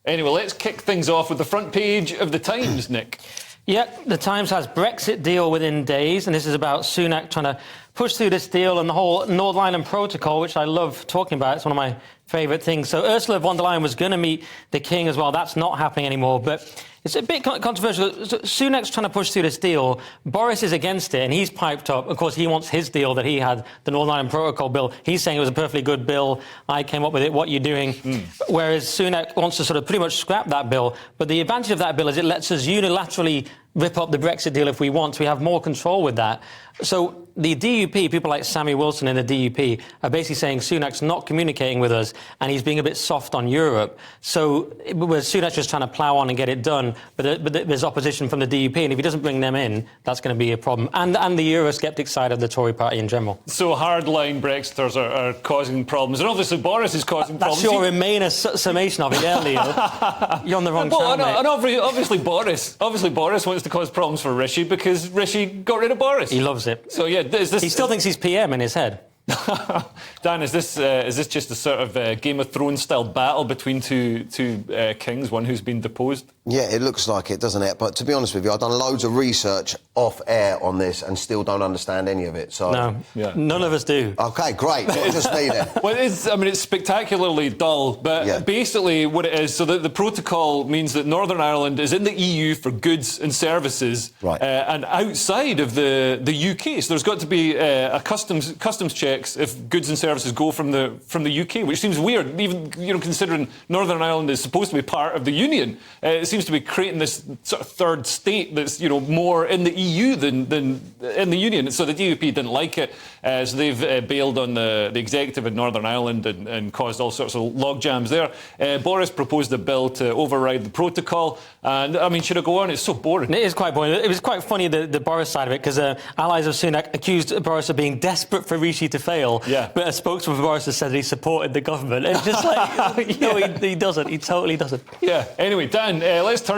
Anyway, let's kick things off with the front page of the Times, Nick. Yep, the Times has Brexit deal within days, and this is about Sunak trying to push through this deal and the whole Northern Ireland Protocol, which I love talking about. It's one of my favourite things. So Ursula von der Leyen was going to meet the King as well. That's not happening anymore, but it's a bit controversial. Sunak's trying to push through this deal. Boris is against it, and he's piped up. Of course, he wants his deal that he had, the Northern Ireland Protocol bill. He's saying it was a perfectly good bill. I came up with it. What are you doing? Whereas Sunak wants to sort of pretty much scrap that bill. But the advantage of that bill is it lets us unilaterally rip up the Brexit deal if we want. So we have more control with that. So the DUP, people like Sammy Wilson in the DUP, are basically saying Sunak's not communicating with us and he's being a bit soft on Europe. So Sunak's just trying to plough on and get it done, but there's opposition from the DUP, and if he doesn't bring them in, that's going to be a problem. And the Eurosceptic side of the Tory party in general. So hardline Brexiters are causing problems, and obviously Boris is causing problems. That's your Remainer summation of it, yeah, Leo. You're on the wrong channel, mate. And obviously Boris wants to cause problems for Rishi because Rishi got rid of Boris. He loves it. So yeah, he still thinks he's PM in his head. Dan, is this just a sort of Game of Thrones style battle between two kings, one who's been deposed? Yeah, it looks like it, doesn't it? But to be honest with you, I've done loads of research off air on this and still don't understand any of it. So none of us do. Okay, great. Not just me then. Well, it's spectacularly dull, but basically what it is, so the protocol means that Northern Ireland is in the EU for goods and services, right, and outside of the UK. So there's got to be a customs checks if goods and services go from the UK, which seems weird, even considering Northern Ireland is supposed to be part of the Union. It seems to be creating this sort of third state that's more in the EU than in the Union. So the DUP didn't like it, so they've bailed on the executive in Northern Ireland and caused all sorts of logjams there. Boris proposed a bill to override the protocol, and I mean, should I go on? It's so boring. It is quite boring. It was quite funny, the Boris side of it, because allies of Sunak accused Boris of being desperate for Rishi to fail, but a spokesman for Boris has said that he supported the government. It's just like, no, he doesn't. He totally doesn't. Yeah. Anyway, Dan, let's turn